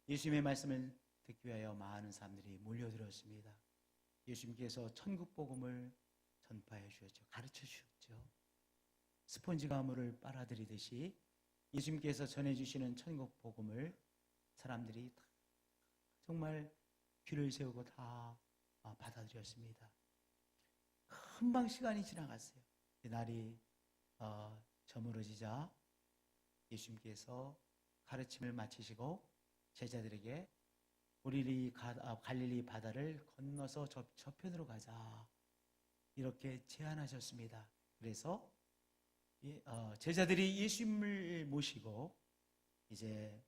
예수님의 말씀을 듣기 위하여 많은 사람들이 몰려들었습니다. 예수님께서 천국 복음을 전파해 주셨죠. 가르쳐 주셨죠. 스폰지가 물을 빨아들이듯이 예수님께서 전해주시는 천국 복음을 사람들이 다 정말 귀를 세우고 다 받아들였습니다. 금방 시간이 지나갔어요. 날이 저물어지자 예수님께서 가르침을 마치시고 제자들에게 우리 갈릴리 바다를 건너서 저편으로 가자 이렇게 제안하셨습니다. 그래서 제자들이 예수님을 모시고 이제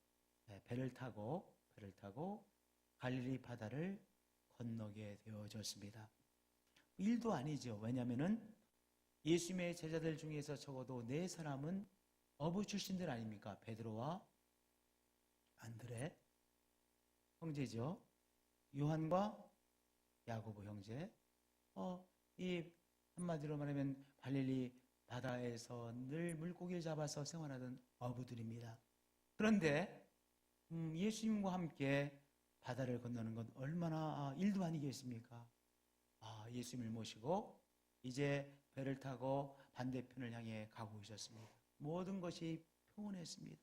배를 타고 갈릴리 바다를 건너게 되어졌습니다. 일도 아니죠. 왜냐하면은 예수님의 제자들 중에서 적어도 4사람은 어부 출신들 아닙니까? 베드로와 안드레 형제죠. 요한과 야고보 형제. 이 한마디로 말하면 갈릴리 바다에서 늘 물고기를 잡아서 생활하던 어부들입니다. 그런데 예수님과 함께 바다를 건너는 건 얼마나 일도 아니겠습니까? 예수님을 모시고 이제 배를 타고 반대편을 향해 가고 있었습니다. 모든 것이 평온했습니다.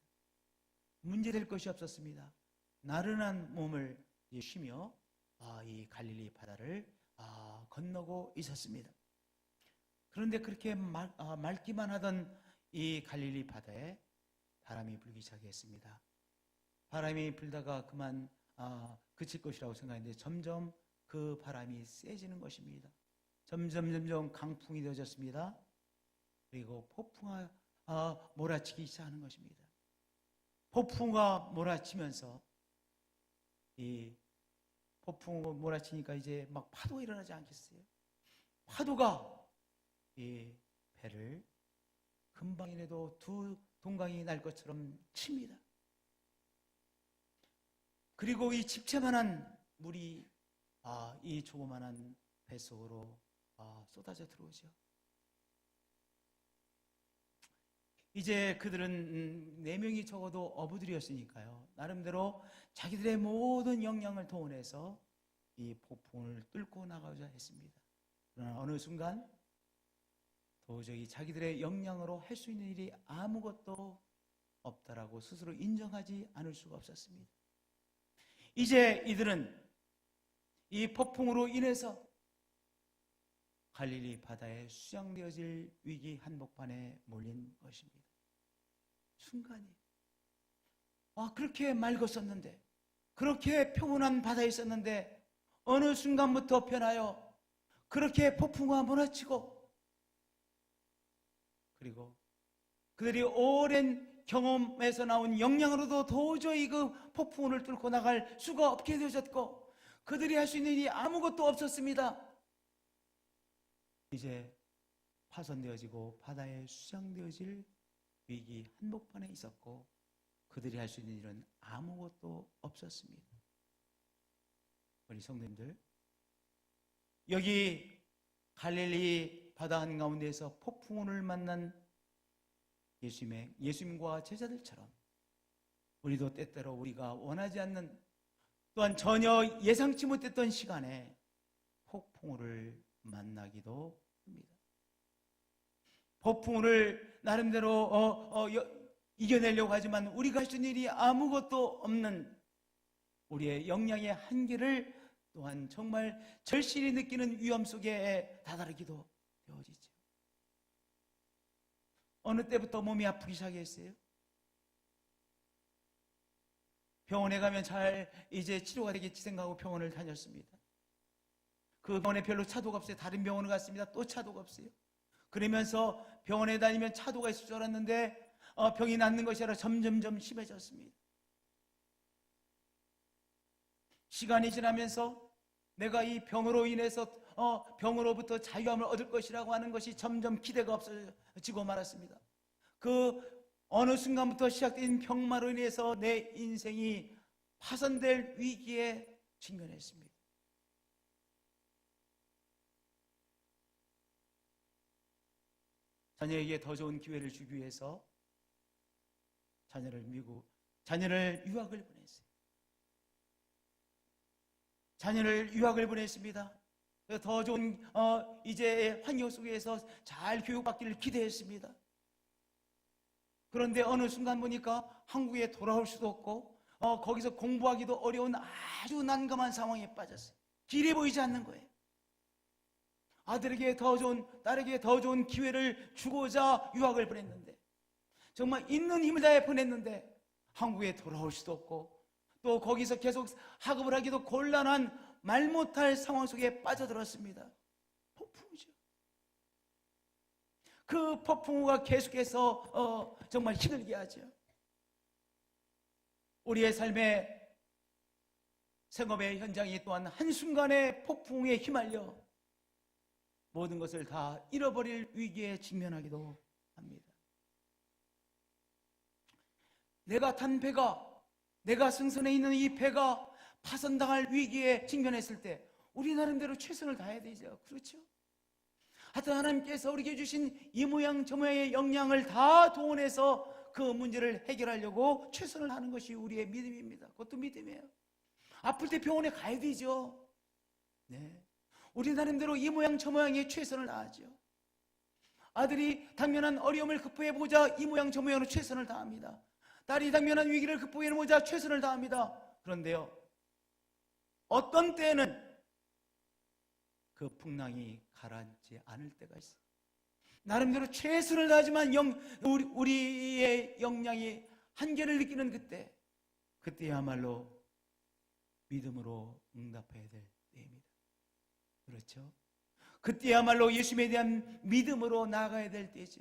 문제될 것이 없었습니다. 나른한 몸을 쉬며 이 갈릴리 바다를 건너고 있었습니다. 그런데 그렇게 맑기만 하던 이 갈릴리 바다에 바람이 불기 시작했습니다. 바람이 불다가 그만 그칠 것이라고 생각했는데 점점 그 바람이 세지는 것입니다. 점점 강풍이 되어졌습니다. 그리고 폭풍아 몰아치기 시작하는 것입니다. 폭풍과 몰아치면서 이 폭풍과 몰아치니까 이제 막 파도가 일어나지 않겠어요? 파도가 이 배를 금방이라도 두 동강이 날 것처럼 칩니다. 그리고 이 집채만한 물이 이 조그만한 뱃속으로 쏟아져 들어오죠. 이제 그들은 4명이 적어도 어부들이었으니까요. 나름대로 자기들의 모든 역량을 동원해서 이 폭풍을 뚫고 나가고자 했습니다. 그러나 어느 순간 도저히 자기들의 역량으로 할 수 있는 일이 아무것도 없다라고 스스로 인정하지 않을 수가 없었습니다. 이제 이들은 이 폭풍으로 인해서 갈릴리 바다에 수장되어질 위기 한복판에 몰린 것입니다. 순간이 그렇게 맑았었는데, 그렇게 평온한 바다에 있었는데 어느 순간부터 변하여 그렇게 폭풍과 몰아치고, 그리고 그들이 오랜 경험에서 나온 역량으로도 도저히 그 폭풍을 뚫고 나갈 수가 없게 되어졌고, 그들이 할 수 있는 일이 아무것도 없었습니다. 이제 파손되어지고 바다에 수장되어질 위기 한복판에 있었고, 그들이 할 수 있는 일은 아무것도 없었습니다. 우리 성도님들, 여기 갈릴리 바다 한가운데에서 폭풍우를 만난 예수님과 제자들처럼 우리도 때때로 우리가 원하지 않는, 또한 전혀 예상치 못했던 시간에 폭풍우를 만나기도 합니다. 폭풍우를 나름대로 이겨내려고 하지만 우리가 할 수 있는 일이 아무것도 없는 우리의 역량의 한계를 또한 정말 절실히 느끼는 위험 속에 다다르기도 되어지죠. 어느 때부터 몸이 아프기 시작했어요? 병원에 가면 잘 이제 치료가 되겠지 생각하고 병원을 다녔습니다. 그 병원에 별로 차도가 없어요. 다른 병원을 갔습니다. 또 차도가 없어요. 그러면서 병원에 다니면 차도가 있을 줄 알았는데 병이 낫는 것이 아니라 점점 심해졌습니다. 시간이 지나면서 내가 이 병으로 인해서 병으로부터 자유함을 얻을 것이라고 하는 것이 점점 기대가 없어지고 말았습니다. 그 어느 순간부터 시작된 병마로 인해서 내 인생이 파손될 위기에 직면했습니다. 자녀에게 더 좋은 기회를 주기 위해서 자녀를 유학을 보냈어요. 자녀를 유학을 보냈습니다. 더 좋은 이제 환경 속에서 잘 교육받기를 기대했습니다. 그런데 어느 순간 보니까 한국에 돌아올 수도 없고 거기서 공부하기도 어려운 아주 난감한 상황에 빠졌어요. 길이 보이지 않는 거예요. 아들에게 더 좋은, 딸에게 더 좋은 기회를 주고자 유학을 보냈는데, 정말 있는 힘을 다해 보냈는데 한국에 돌아올 수도 없고 또 거기서 계속 학업을 하기도 곤란한 말 못할 상황 속에 빠져들었습니다. 폭풍우죠. 그 폭풍우가 계속해서 정말 힘들게 하죠. 우리의 삶의 생업의 현장이 또한 한순간의 폭풍우에 휘말려 모든 것을 다 잃어버릴 위기에 직면하기도 합니다. 내가 탄 배가, 내가 승선해 있는 이 배가 파손당할 위기에 직면했을 때 우리 나름대로 최선을 다해야 되죠. 그렇죠? 하여튼 하나님께서 우리에게 주신 이 모양 저 모양의 역량을 다 동원해서 그 문제를 해결하려고 최선을 하는 것이 우리의 믿음입니다. 그것도 믿음이에요. 아플 때 병원에 가야 되죠. 네. 우리 나름대로 이 모양 저 모양의 최선을 다하죠. 아들이 당면한 어려움을 극복해보자 이 모양 저 모양으로 최선을 다합니다. 딸이 당면한 위기를 극복해보자 최선을 다합니다. 그런데요, 어떤 때는 그 풍랑이 가라앉지 않을 때가 있어요. 나름대로 최선을 다하지만 우리의 역량이 한계를 느끼는 그때야말로 믿음으로 응답해야 될 때입니다. 그렇죠? 그때야말로 예수님에 대한 믿음으로 나아가야 될 때죠.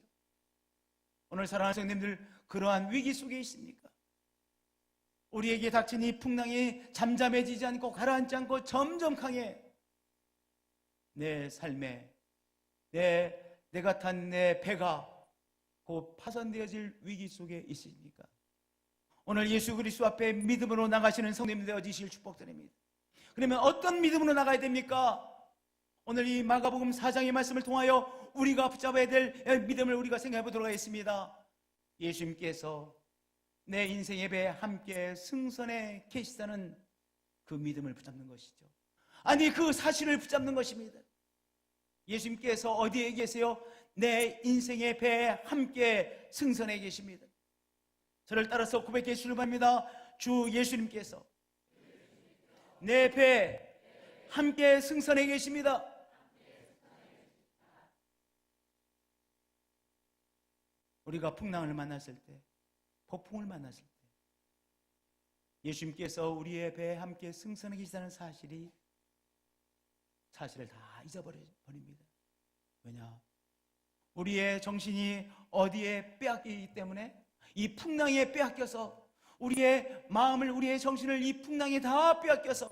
오늘 사랑하는 성도님들, 그러한 위기 속에 있습니까? 우리에게 닥친 이 풍랑이 잠잠해지지 않고 가라앉지 않고 점점 강해 내 삶에 내가 탄 내 배가 곧 파손되어질 위기 속에 있습니까? 오늘 예수 그리스도 앞에 믿음으로 나가시는 성도님 되어지실 축복드립니다. 그러면 어떤 믿음으로 나가야 됩니까? 오늘 이 마가복음 4장의 말씀을 통하여 우리가 붙잡아야 될 믿음을 우리가 생각해 보도록 하겠습니다. 예수님께서 내 인생의 배에 함께 승선해 계시다는 그 믿음을 붙잡는 것이죠. 아니, 그 사실을 붙잡는 것입니다. 예수님께서 어디에 계세요? 내 인생의 배에 함께 승선해 계십니다. 저를 따라서 고백해 주시랍니다. 주 예수님께서 내 배에 함께 승선해 계십니다. 우리가 풍랑을 만났을 때, 폭풍을 만났을 때 예수님께서 우리의 배에 함께 승선해 계시다는 사실을 다 잊어버립니다. 왜냐? 우리의 정신이 어디에 빼앗기기 때문에, 이 풍랑에 빼앗겨서 우리의 마음을, 우리의 정신을 이 풍랑에 다 빼앗겨서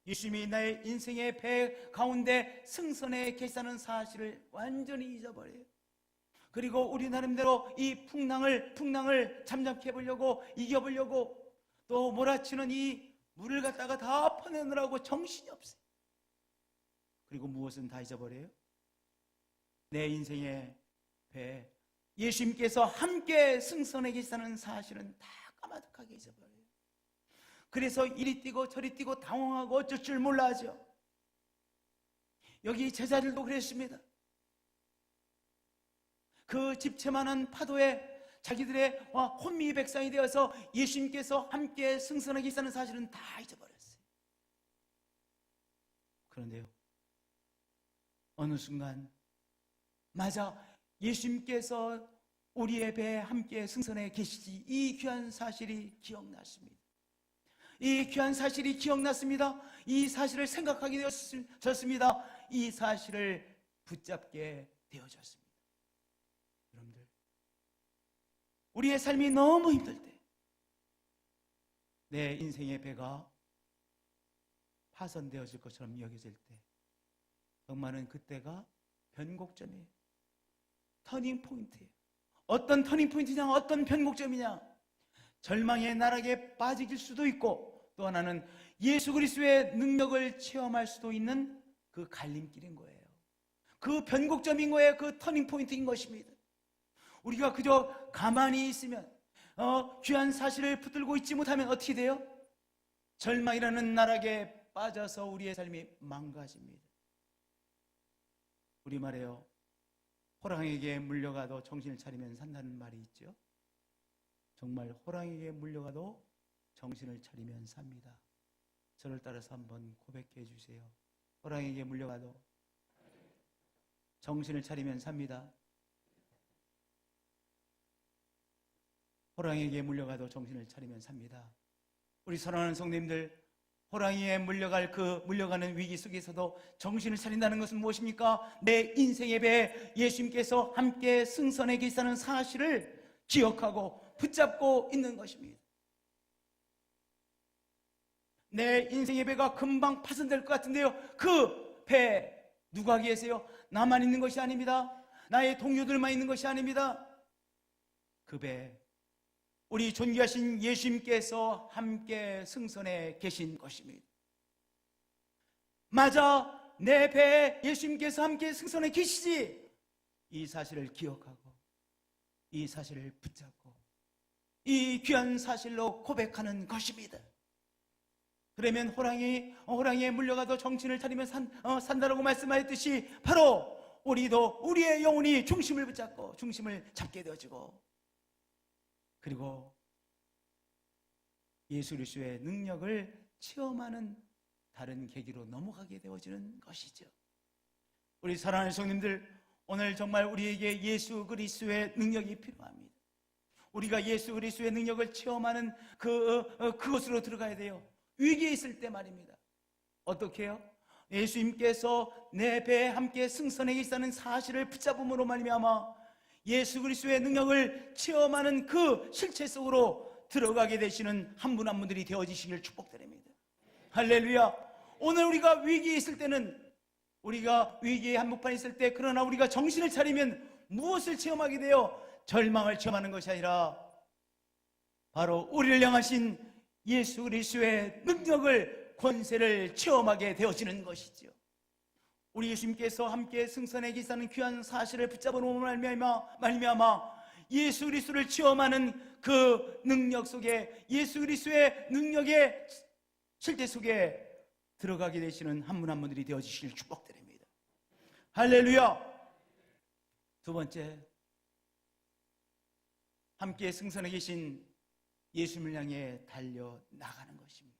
예수님이 나의 인생의 배 가운데 승선해 계시다는 사실을 완전히 잊어버려요. 그리고 우리 나름대로 이 풍랑을 잠잠케 해보려고, 이겨보려고 또 몰아치는 이 물을 갖다가 다 퍼내느라고 정신이 없어요. 그리고 무엇은 다 잊어버려요? 내 인생의 배, 예수님께서 함께 승선해 계시다는 사실은 다 까마득하게 잊어버려요. 그래서 이리 뛰고 저리 뛰고 당황하고 어쩔 줄 몰라 하죠. 여기 제자들도 그랬습니다. 그 집채만한 파도에 자기들의 혼미백산이 되어서 예수님께서 함께 승선하게 계시다는 사실은 다 잊어버렸어요. 그런데요, 어느 순간 맞아, 예수님께서 우리의 배에 함께 승선해 계시지, 이 귀한 사실이 기억났습니다. 이 귀한 사실이 기억났습니다. 이 사실을 생각하게 되었습니다. 이 사실을 붙잡게 되어졌습니다. 여러분들, 우리의 삶이 너무 힘들 때, 내 인생의 배가 파손되어질 것처럼 여겨질 때, 정말은 그때가 변곡점이에요. 터닝 포인트예요. 어떤 터닝 포인트냐, 어떤 변곡점이냐? 절망의 나락에 빠질 수도 있고, 또 하나는 예수 그리스도의 능력을 체험할 수도 있는 그 갈림길인 거예요. 그 변곡점인 거예요. 그 터닝 포인트인 것입니다. 우리가 그저 가만히 있으면, 귀한 사실을 붙들고 있지 못하면 어떻게 돼요? 절망이라는 나락에 빠져서 우리의 삶이 망가집니다. 우리말에요, 호랑이에게 물려가도 정신을 차리면 산다는 말이 있죠. 정말 호랑이에게 물려가도 정신을 차리면 삽니다. 저를 따라서 한번 고백해 주세요. 호랑이에게 물려가도 정신을 차리면 삽니다. 호랑이에게 물려가도 정신을 차리면 삽니다. 우리 사랑하는 성도님들, 호랑이에 물려가는 위기 속에서도 정신을 차린다는 것은 무엇입니까? 내 인생의 배 예수님께서 함께 승선해 계시다는 사실을 기억하고 붙잡고 있는 것입니다. 내 인생의 배가 금방 파손될 것 같은데요, 그 배 누가 계세요? 나만 있는 것이 아닙니다. 나의 동료들만 있는 것이 아닙니다. 그 배, 우리 존귀하신 예수님께서 함께 승선해 계신 것입니다. 맞아, 내 배에 예수님께서 함께 승선해 계시지. 이 사실을 기억하고 이 사실을 붙잡고 이 귀한 사실로 고백하는 것입니다. 그러면 호랑이에 물려가도 정신을 차리면 산다라고 말씀하셨듯이 바로 우리도 우리의 영혼이 중심을 붙잡고 중심을 잡게 되어지고, 그리고 예수 그리스도의 능력을 체험하는 다른 계기로 넘어가게 되어지는 것이죠. 우리 사랑하는 성님들, 오늘 정말 우리에게 예수 그리스도의 능력이 필요합니다. 우리가 예수 그리스도의 능력을 체험하는 그것으로 들어가야 돼요. 위기에 있을 때 말입니다. 어떻게 해요? 예수님께서 내 배에 함께 승선해 계시다는 사실을 붙잡음으로 말미암아 예수 그리스도의 능력을 체험하는 그 실체 속으로 들어가게 되시는 한 분 한 분들이 되어지시길 축복드립니다. 할렐루야. 오늘 우리가 위기에 있을 때는, 우리가 위기의 한복판에 있을 때, 그러나 우리가 정신을 차리면 무엇을 체험하게 돼요? 절망을 체험하는 것이 아니라 바로 우리를 향하신 예수 그리스도의 능력을, 권세를 체험하게 되어지는 것이죠. 우리 예수님께서 함께 승선해 계시다는 귀한 사실을 붙잡으로 말미암아 예수 그리스도를 체험하는 그 능력 속에, 예수 그리스도의 능력의 실제 속에 들어가게 되시는 한 분 한 분들이 되어지시길 축복드립니다. 할렐루야. 두 번째, 함께 승선해 계신 예수님을 향해 달려나가는 것입니다.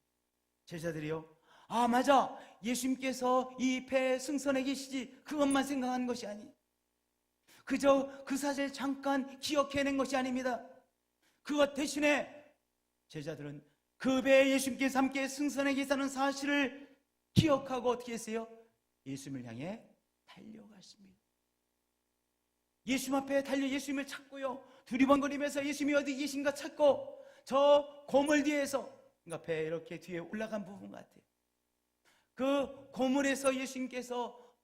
제자들이요, 아 맞아, 예수님께서 이 배에 승선해 계시지, 그것만 생각하는 것이 아니, 그저 그 사실 잠깐 기억해낸 것이 아닙니다. 그것 대신에 제자들은 그 배에 예수님께서 함께 승선해 계시다는 사실을 기억하고 어떻게 했어요? 예수님을 향해 달려갔습니다. 예수님 앞에 달려 예수님을 찾고요, 두리번거리면서 예수님이 어디 계신가 찾고, 저 고물 뒤에서, 그러니까 배 이렇게 뒤에 올라간 부분 같아요. 그 고물에서 예수님께서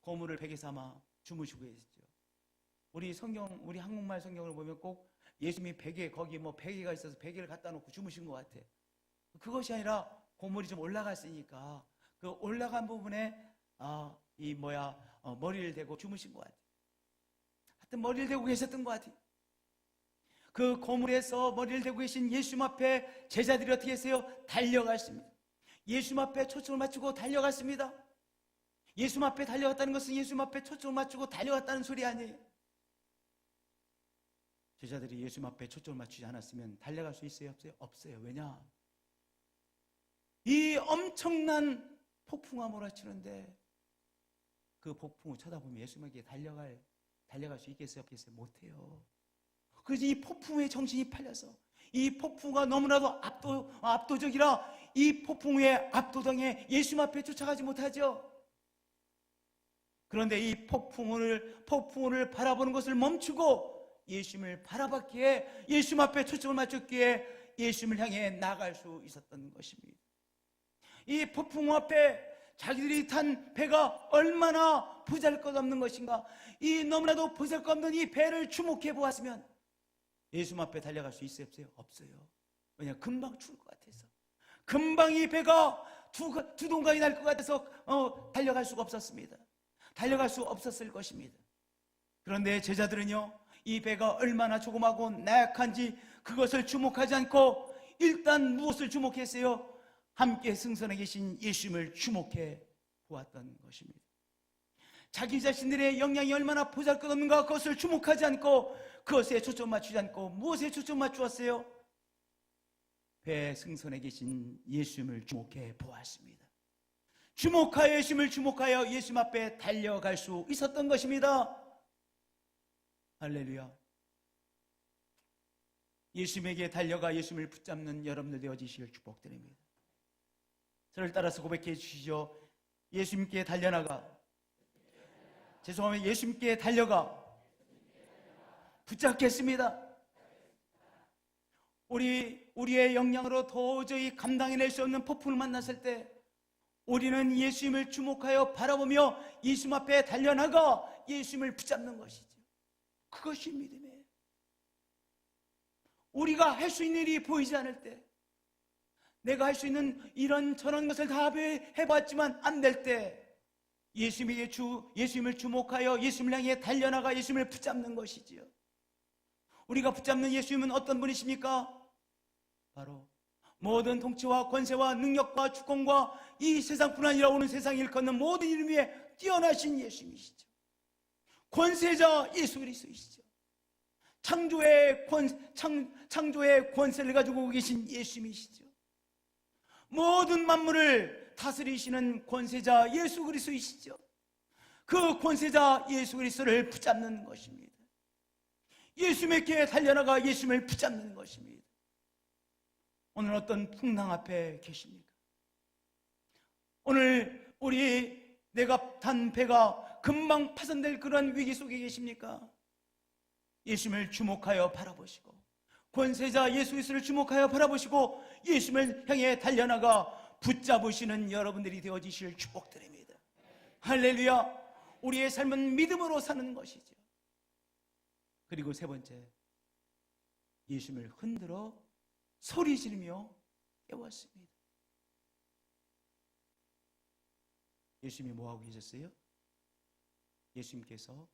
고물을 베개 삼아 주무시고 계시죠. 우리 한국말 성경을 보면 꼭 예수님이 베개, 거기 뭐 베개가 있어서 베개를 갖다 놓고 주무신 것 같아. 그것이 아니라 고물이 좀 올라갔으니까 그 올라간 부분에 머리를 대고 주무신 것 같아. 하여튼 머리를 대고 계셨던 것 같아. 그 고물에서 머리를 대고 계신 예수님 앞에 제자들이 어떻게 했어요? 달려갔습니다. 예수님 앞에 초점을 맞추고 달려갔습니다. 예수님 앞에 달려갔다는 것은 예수님 앞에 초점을 맞추고 달려갔다는 소리 아니에요. 제자들이 예수님 앞에 초점을 맞추지 않았으면 달려갈 수 있어요? 없어요? 없어요. 왜냐? 이 엄청난 폭풍아 몰아치는데 그 폭풍을 쳐다보면 예수님에게 달려갈 수 있겠어요? 없겠어요? 못해요. 그래서 이 폭풍에 정신이 팔려서, 이 폭풍가 너무나도 압도적이라 이 폭풍에 압도당해 예수님 앞에 쫓아가지 못하죠. 그런데 이 폭풍을 바라보는 것을 멈추고 예수님을 바라봤기에, 예수님 앞에 초점을 맞췄기에 예수님을 향해 나갈 수 있었던 것입니다. 이 폭풍 앞에 자기들이 탄 배가 얼마나 보잘것없는 것인가, 이 너무나도 보잘것없는 이 배를 주목해 보았으면 예수님 앞에 달려갈 수 있어요? 없어요? 없어요. 왜냐? 금방 죽을 것 같아서, 금방 이 배가 두 동강이 날 것 같아서 달려갈 수가 없었습니다. 달려갈 수 없었을 것입니다. 그런데 제자들은요, 이 배가 얼마나 조그마고 나약한지 그것을 주목하지 않고 일단 무엇을 주목했어요? 함께 승선에 계신 예수님을 주목해 보았던 것입니다. 자기 자신들의 역량이 얼마나 보잘것없는가 그것을 주목하지 않고 그것에 초점 맞추지 않고 무엇에 초점 맞추었어요? 배 승선에 계신 예수님을 주목해 보았습니다. 주목하여 예수님을 주목하여 예수님 앞에 달려갈 수 있었던 것입니다. 할렐루야. 예수님에게 달려가 예수님을 붙잡는 여러분들 되어지시길 축복드립니다. 저를 따라서 고백해 주시죠. 예수님께 달려나가, 죄송하면 예수님께 달려가 붙잡겠습니다. 우리의 역량으로 도저히 감당해낼 수 없는 폭풍을 만났을 때 우리는 예수님을 주목하여 바라보며 예수님 앞에 달려나가 예수님을 붙잡는 것이죠. 그것이 믿음이에요. 우리가 할 수 있는 일이 보이지 않을 때, 내가 할 수 있는 이런 저런 것을 다 해봤지만 안 될 때 예수님을 주목하여 예수님을 향해 달려나가 예수님을 붙잡는 것이지요. 우리가 붙잡는 예수님은 어떤 분이십니까? 바로 모든 통치와 권세와 능력과 주권과 이 세상뿐 아니라 오는 세상을 일컫는 모든 이름 위에 뛰어나신 예수님이시죠. 권세자 예수 그리스도이시죠. 창조의 권세를 가지고 계신 예수님이시죠. 모든 만물을 다스리시는 권세자 예수 그리스도이시죠. 그 권세자 예수 그리스도를 붙잡는 것입니다. 예수님께 달려나가 예수님을 붙잡는 것입니다. 오늘 어떤 풍랑 앞에 계십니까? 오늘 내가 탄 배가 금방 파손될 그런 위기 속에 계십니까? 예수님을 주목하여 바라보시고 권세자 예수 그리스도를 주목하여 바라보시고 예수님을 향해 달려나가 붙잡으시는 여러분들이 되어지실 축복드립니다. 할렐루야. 우리의 삶은 믿음으로 사는 것이죠. 그리고 세 번째, 예수님을 흔들어 소리 지르며 깨웠습니다. 예수님이 뭐하고 계셨어요? 예수님께서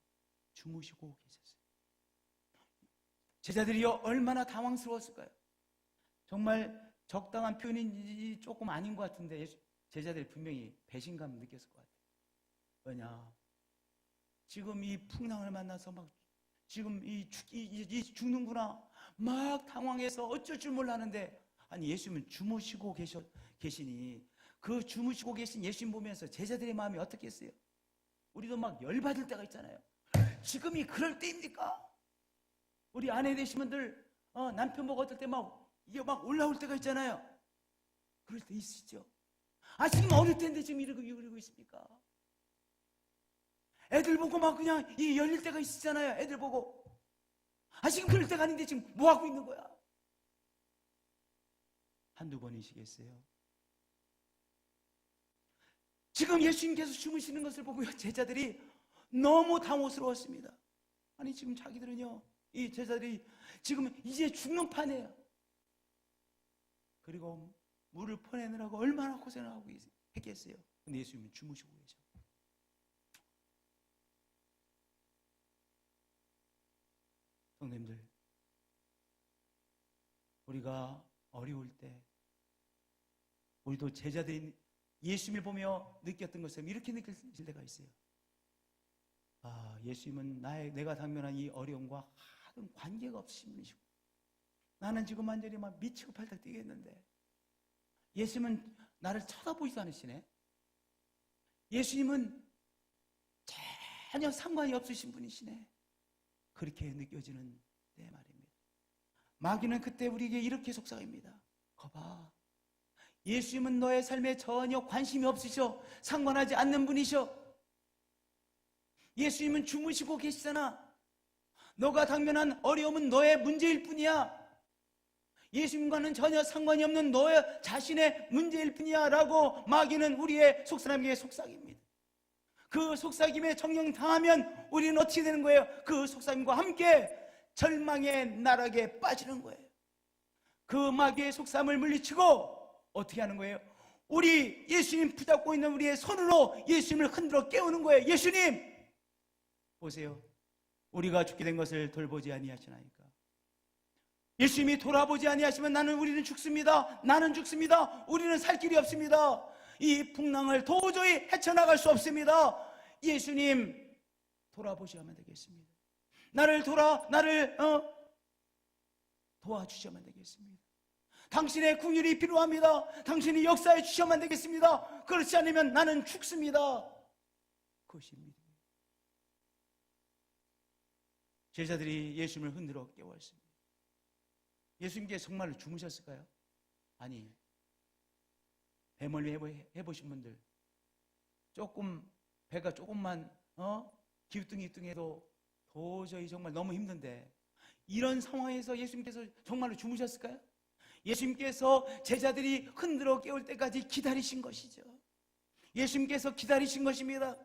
주무시고 계셨어요. 제자들이 얼마나 당황스러웠을까요? 정말 적당한 표현인지 조금 아닌 것 같은데 제자들이 분명히 배신감을 느꼈을 것 같아요. 왜냐? 지금 이 풍랑을 만나서 막 지금 이 죽는구나 막 당황해서 어쩔 줄 몰랐는데, 아니 예수님은 주무시고 계시니 그 주무시고 계신 예수님 보면서 제자들의 마음이 어떻겠어요? 우리도 막 열받을 때가 있잖아요. 지금이 그럴 때입니까? 우리 아내 되신 분들 남편 보고 어떨 때 이게 막 올라올 때가 있잖아요. 그럴 때 있으시죠? 지금 어느 때인데 지금 이러고 있습니까? 애들 보고 막 그냥 열릴 때가 있잖아요. 애들 보고 지금 그럴 때가 아닌데 지금 뭐 하고 있는 거야? 한두 번이시겠어요? 지금 예수님께서 주무시는 것을 보고 제자들이 너무 당혹스러웠습니다. 아니 지금 자기들은요, 이 제자들이 지금 이제 죽는 판이에요. 그리고 물을 퍼내느라고 얼마나 고생을 하고 했겠어요. 근데 예수님은 주무시고 계셔. 성도님들, 우리가 어려울 때 우리도 제자들이 예수님을 보며 느꼈던 것처럼 이렇게 느낄 때가 있어요. 예수님은 내가 당면한 이 어려움과 하등 관계가 없으신 분이시고 나는 지금 완전히 막 미치고 팔딱 뛰겠는데 예수님은 나를 쳐다보지도 않으시네. 예수님은 전혀 상관이 없으신 분이시네. 그렇게 느껴지는 때 말입니다. 마귀는 그때 우리에게 이렇게 속삭입니다. 거봐, 예수님은 너의 삶에 전혀 관심이 없으셔. 상관하지 않는 분이셔. 예수님은 주무시고 계시잖아. 너가 당면한 어려움은 너의 문제일 뿐이야. 예수님과는 전혀 상관이 없는 너의 자신의 문제일 뿐이야 라고 마귀는 우리의 속사람에게 속삭입니다. 그 속삭임에 정령당하면 우리는 어떻게 되는 거예요? 그 속삭임과 함께 절망의 나락에 빠지는 거예요. 그 마귀의 속삭임을 물리치고 어떻게 하는 거예요? 우리 예수님 붙잡고 있는 우리의 손으로 예수님을 흔들어 깨우는 거예요. 예수님 보세요. 우리가 죽게 된 것을 돌보지 아니하시나이까? 예수님이 돌아보지 아니하시면 우리는 죽습니다. 나는 죽습니다. 우리는 살 길이 없습니다. 이 풍랑을 도저히 헤쳐나갈 수 없습니다. 예수님 돌아보셔야만 되겠습니다. 나를 도와주셔야만 되겠습니다. 당신의 긍휼이 필요합니다. 당신이 역사해 주셔야만 되겠습니다. 그렇지 않으면 나는 죽습니다. 그것이 믿음이에요. 제자들이 예수님을 흔들어 깨웠습니다. 예수님께서 정말로 주무셨을까요? 아니, 배멀미 해보신 분들, 배가 조금만 기우뚱기우뚱해도 도저히 정말 너무 힘든데, 이런 상황에서 예수님께서 정말로 주무셨을까요? 예수님께서 제자들이 흔들어 깨울 때까지 기다리신 것이죠. 예수님께서 기다리신 것입니다.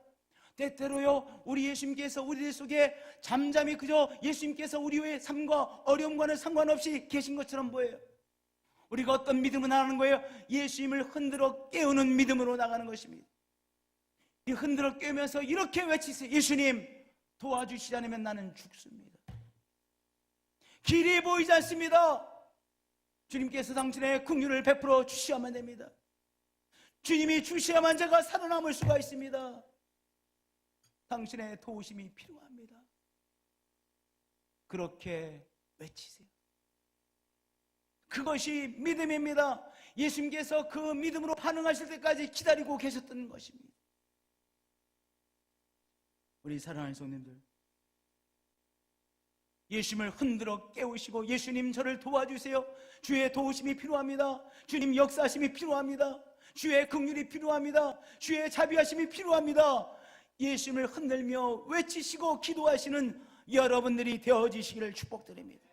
때때로요, 우리 예수님께서 우리들 속에 잠잠히 그저 예수님께서 우리의 삶과 어려움과는 상관없이 계신 것처럼 보여요. 우리가 어떤 믿음을 나가는 거예요? 예수님을 흔들어 깨우는 믿음으로 나가는 것입니다. 이 흔들어 깨우면서 이렇게 외치세요. 예수님 도와주시지 않으면 나는 죽습니다. 길이 보이지 않습니다. 주님께서 당신의 긍휼을 베풀어 주셔야만 됩니다. 주님이 주셔야만 제가 살아남을 수가 있습니다. 당신의 도우심이 필요합니다. 그렇게 외치세요. 그것이 믿음입니다. 예수님께서 그 믿음으로 반응하실 때까지 기다리고 계셨던 것입니다. 우리 사랑하는 성도님들, 예수님을 흔들어 깨우시고 예수님 저를 도와주세요. 주의 도우심이 필요합니다. 주님 역사하심이 필요합니다. 주의 긍휼이 필요합니다. 주의 자비하심이 필요합니다. 예수님을 흔들며 외치시고 기도하시는 여러분들이 되어지시기를 축복드립니다.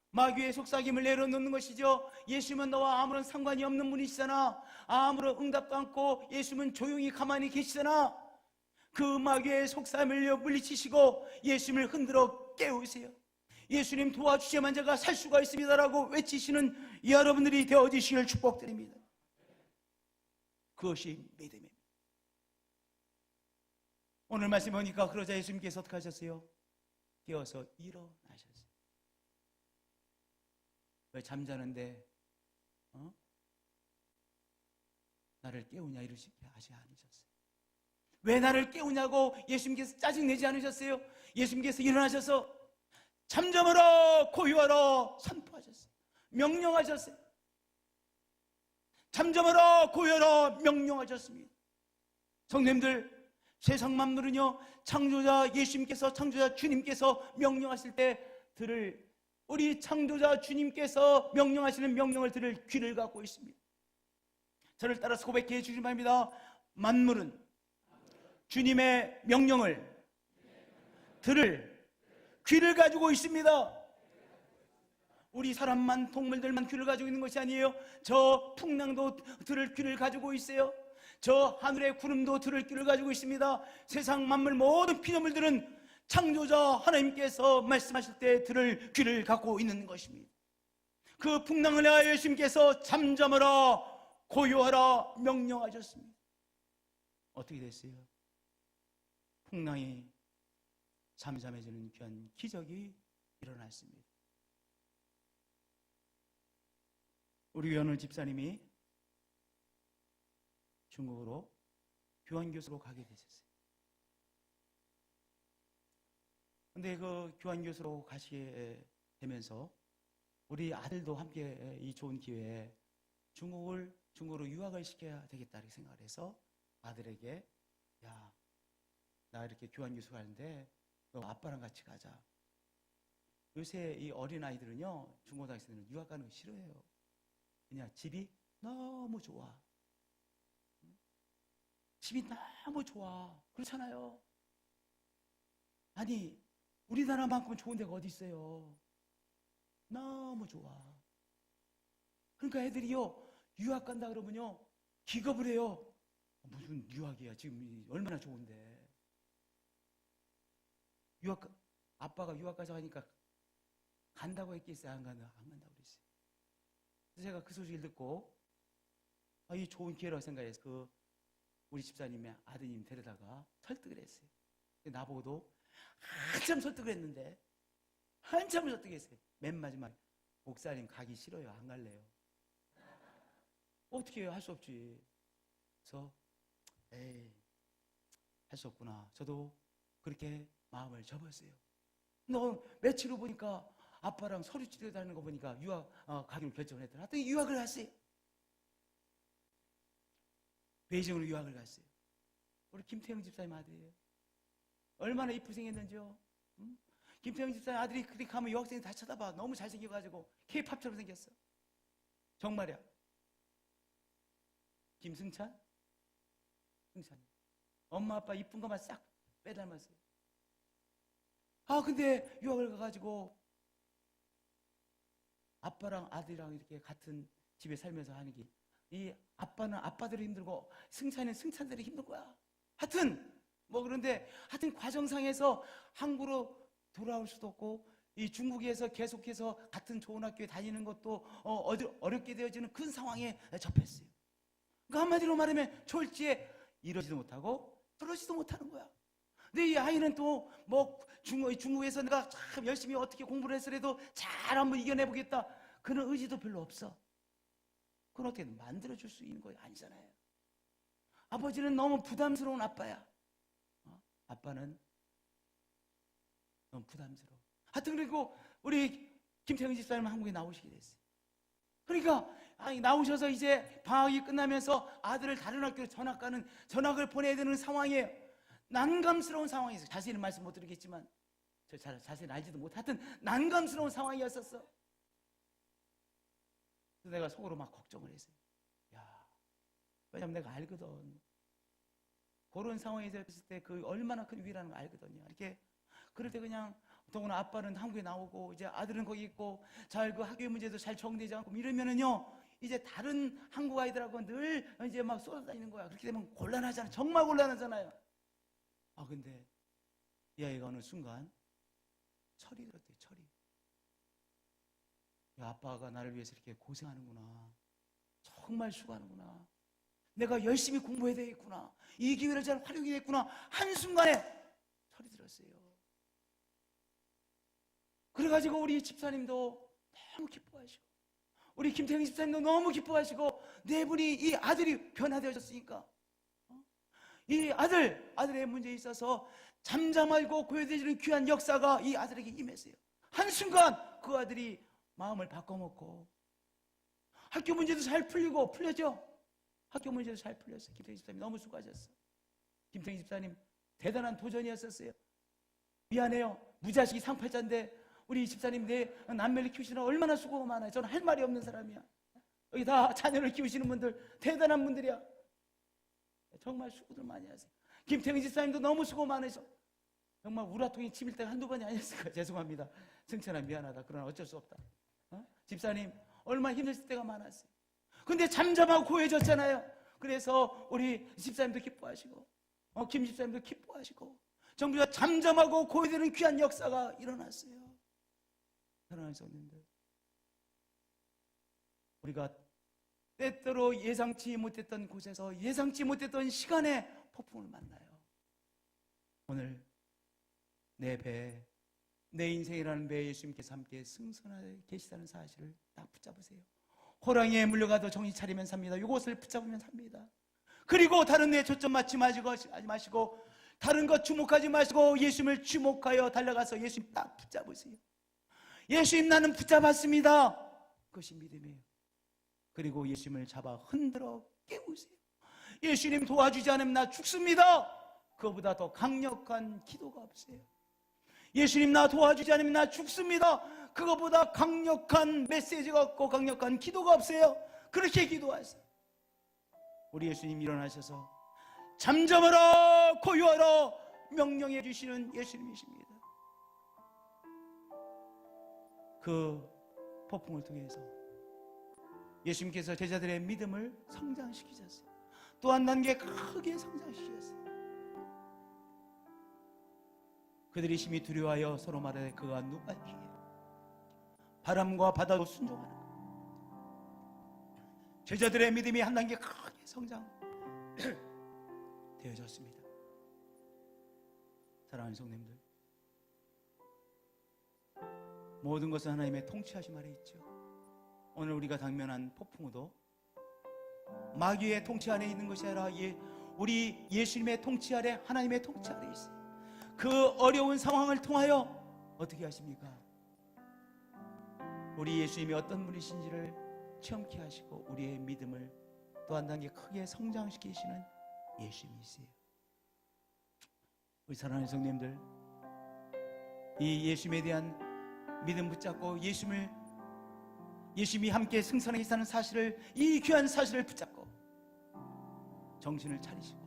마귀의 속삭임을 내려놓는 것이죠. 예수님은 너와 아무런 상관이 없는 분이시잖아. 아무런 응답도 않고 예수님은 조용히 가만히 계시잖아. 그 마귀의 속삭임을 물리치시고 예수님을 흔들어 깨우세요. 예수님 도와주셔야만 제가 살 수가 있습니다라고 외치시는 여러분들이 되어지시기를 축복드립니다. 그것이 믿음입니다. 오늘 말씀 보니까 그러자 예수님께서 어떻게 하셨어요? 깨어서 일어나셨어요. 왜 잠자는데 나를 깨우냐 이러시 않으셨어요. 왜 나를 깨우냐고 예수님께서 짜증내지 않으셨어요. 예수님께서 일어나셔서 잠잠하라 고요하라 선포하셨어요. 명령하셨어요. 잠잠하라 고요하라 명령하셨습니다. 성도님들, 세상 만물은요 창조자 예수님께서, 창조자 주님께서 명령하실 때 들을, 우리 창조자 주님께서 명령하시는 명령을 들을 귀를 갖고 있습니다. 저를 따라서 고백해 주시기 바랍니다. 만물은 주님의 명령을 들을 귀를 가지고 있습니다. 우리 사람만, 동물들만 귀를 가지고 있는 것이 아니에요. 저 풍랑도 들을 귀를 가지고 있어요. 저 하늘의 구름도 들을 귀를 가지고 있습니다. 세상 만물 모든 피조물들은 창조자 하나님께서 말씀하실 때 들을 귀를 갖고 있는 것입니다. 그 풍랑을 내어 예수님께서 잠잠하라 고요하라 명령하셨습니다. 어떻게 됐어요? 풍랑이 잠잠해지는 귀한 기적이 일어났습니다. 우리 외원을 집사님이 중국으로 교환교수로 가게 되셨어요. 근데 그 교환교수로 가시게 되면서 우리 아들도 함께 이 좋은 기회에 중국으로 유학을 시켜야 되겠다 이렇게 생각을 해서 아들에게, 야, 나 이렇게 교환교수 가는데 너 아빠랑 같이 가자. 요새 이 어린아이들은요 중고등학생들은 유학 가는 거 싫어해요. 그냥 집이 너무 좋아. 집이 너무 좋아. 그렇잖아요. 아니 우리나라만큼 좋은 데가 어디 있어요. 너무 좋아. 그러니까 애들이요 유학 간다 그러면요 기겁을 해요. 무슨 유학이야, 지금 얼마나 좋은데. 아빠가 유학 가자 하니까 간다고 했겠어요? 안 간다고 그랬어요. 그래서 제가 그 소식을 듣고 이 좋은 기회라고 생각해서 우리 집사님의 아드님 데려다가 설득을 했어요. 나보고도 한참 설득을 했는데 한참을 어떻게 했어요? 맨 마지막 목사님 가기 싫어요. 안 갈래요. 어떻게 해요? 할 수 없지. 그래서 에이, 할 수 없구나. 저도 그렇게 마음을 접었어요. 너 며칠 후 보니까 아빠랑 서류 치료다는 거 보니까 유학 가기로 결정을 했더라. 하여튼 유학을 갔어요. 베이징으로 유학을 갔어요. 우리 김태형 집사님 아들이에요. 얼마나 이쁘생겼는지요. 응? 김태형 집사님 아들이 그렇게 가면 유학생이 다 쳐다봐. 너무 잘생겨가지고 K-팝처럼 생겼어. 정말이야. 김승찬? 승찬. 엄마 아빠 이쁜 것만 싹 빼닮았어요. 근데 유학을 가가지고 아빠랑 아들이랑 이렇게 같은 집에 살면서 하는 게, 이 아빠는 아빠들이 힘들고 승찬이는 승찬들이 힘든 거야. 하여튼 뭐 그런데 하여튼 과정상에서 한국으로 돌아올 수도 없고, 이 중국에서 계속해서 같은 좋은 학교에 다니는 것도 어렵게 되어지는 그런 상황에 접했어요. 그러니까 한마디로 말하면 졸지에 이러지도 못하고 저러지도 못하는 거야. 근데 이 아이는 또 뭐 중국에서 내가 참 열심히 어떻게 공부를 했으라도 잘 한번 이겨내보겠다, 그런 의지도 별로 없어. 그건 어떻게 만들어줄 수 있는 거야? 아니잖아요. 아버지는 너무 부담스러운 아빠야. 아빠는 너무 부담스러워. 하여튼 그리고 우리 김태형 집사님은 한국에 나오시게 됐어요. 그러니까 나오셔서 이제 방학이 끝나면서 아들을 다른 학교로 전학을 보내야 되는 상황이에요. 난감스러운 상황이었어요. 자세히는 말씀 못 드리겠지만, 저 잘 자세히 알지도 못. 하여튼 난감스러운 상황이었었어. 그래서 내가 속으로 막 걱정을 했어요. 왜냐면 내가 알거든. 그런 상황에서 있을 때 그 얼마나 큰 위라는 걸 알거든요. 이렇게 그럴 때 그냥, 더구나 아빠는 한국에 나오고 이제 아들은 거기 있고 잘 그 학교 문제도 잘 정리되지 않고 이러면은요, 이제 다른 한국 아이들하고 늘 이제 막 쏟아다니는 거야. 그렇게 되면 곤란하잖아. 정말 곤란하잖아요. 근데 이 아이가 어느 순간 철이 들었대요. 철이. 야, 아빠가 나를 위해서 이렇게 고생하는구나. 정말 수고하는구나. 내가 열심히 공부해야 되겠구나. 이 기회를 잘 활용해야겠구나. 한순간에 철이 들었어요. 그래가지고 우리 집사님도 너무 기뻐하시고, 우리 김태형 집사님도 너무 기뻐하시고, 네 분이 이 아들이 변화되어졌으니까, 이 아들의 문제에 있어서 잠잠하고 고요해지는 귀한 역사가 이 아들에게 임했어요. 한순간 그 아들이 마음을 바꿔먹고 학교 문제도 잘 풀렸죠. 학교 문제도 잘 풀렸어요. 김태형 집사님 너무 수고하셨어. 김태형 집사님 대단한 도전이었었어요. 미안해요. 무자식이 상팔자인데 우리 집사님 내 남매를 키우시느라 얼마나 수고가 많아요. 저는 할 말이 없는 사람이야. 여기 다 자녀를 키우시는 분들 대단한 분들이야. 정말 수고들 많이 하세요. 김태형 집사님도 너무 수고 많으셔. 정말 우라통이 치밀 때가 한두 번이 아니었을 거야. 죄송합니다. 승천아 미안하다. 그러나 어쩔 수 없다. 집사님 얼마나 힘들 때가 많았어요. 근데 잠잠하고 고해졌잖아요. 그래서 우리 집사님도 기뻐하시고 김 집사님도 기뻐하시고 전부 다 잠잠하고 고해되는 귀한 역사가 일어났어요. 사랑하는 성도님들, 우리가 때때로 예상치 못했던 곳에서 예상치 못했던 시간에 폭풍을 만나요. 오늘 내 배, 내 인생이라는 배에 예수님께서 함께 승선하게 계시다는 사실을 딱 붙잡으세요. 호랑이에 물려가도 정신 차리면 삽니다. 이것을 붙잡으면 삽니다. 그리고 다른 데 초점 맞지 마시고 다른 것 주목하지 마시고 예수님을 주목하여 달려가서 예수님 딱 붙잡으세요. 예수님 나는 붙잡았습니다. 그것이 믿음이에요. 그리고 예수님을 잡아 흔들어 깨우세요. 예수님 도와주지 않으면 나 죽습니다. 그거보다 더 강력한 기도가 없어요. 예수님 나 도와주지 않으면 나 죽습니다. 그거보다 강력한 메시지가 없고 강력한 기도가 없어요. 그렇게 기도하세요. 우리 예수님 일어나셔서 잠잠하라 고요하라 명령해 주시는 예수님이십니다. 그 폭풍을 통해서 예수님께서 제자들의 믿음을 성장시키셨어요. 또 한 단계 크게 성장시키셨어요. 그들이 심히 두려워하여 서로 말하되 그가 누구이기에 바람과 바다도 순종하는 것. 제자들의 믿음이 한 단계 크게 성장되어졌습니다. 사랑하는 성도님들, 모든 것은 하나님의 통치하심 아래 있죠. 오늘 우리가 당면한 폭풍우도 마귀의 통치 안에 있는 것이 아니라 우리 예수님의 통치 아래, 하나님의 통치 아래 있어요. 그 어려운 상황을 통하여 어떻게 하십니까? 우리 예수님이 어떤 분이신지를 체험케 하시고 우리의 믿음을 또 한 단계 크게 성장시키시는 예수님이세요. 우리 사랑하는 성도님들, 이 예수님에 대한 믿음 붙잡고 예수님이 함께 승선하게 사는 사실을, 이 귀한 사실을 붙잡고 정신을 차리시고,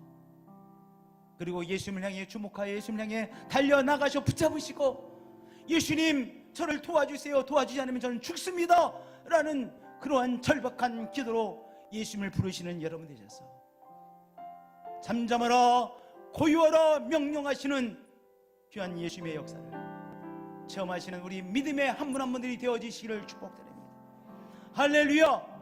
그리고 예수님을 향해 주목하여 예수님을 향해 달려나가셔 붙잡으시고, 예수님 저를 도와주세요, 도와주지 않으면 저는 죽습니다 라는 그러한 절박한 기도로 예수님을 부르시는 여러분 되셔서 잠잠하라 고요하라 명령하시는 귀한 예수님의 역사를 체험하시는 우리 믿음의 한 분 한 분들이 되어지시기를 축복드립니다. 할렐루야.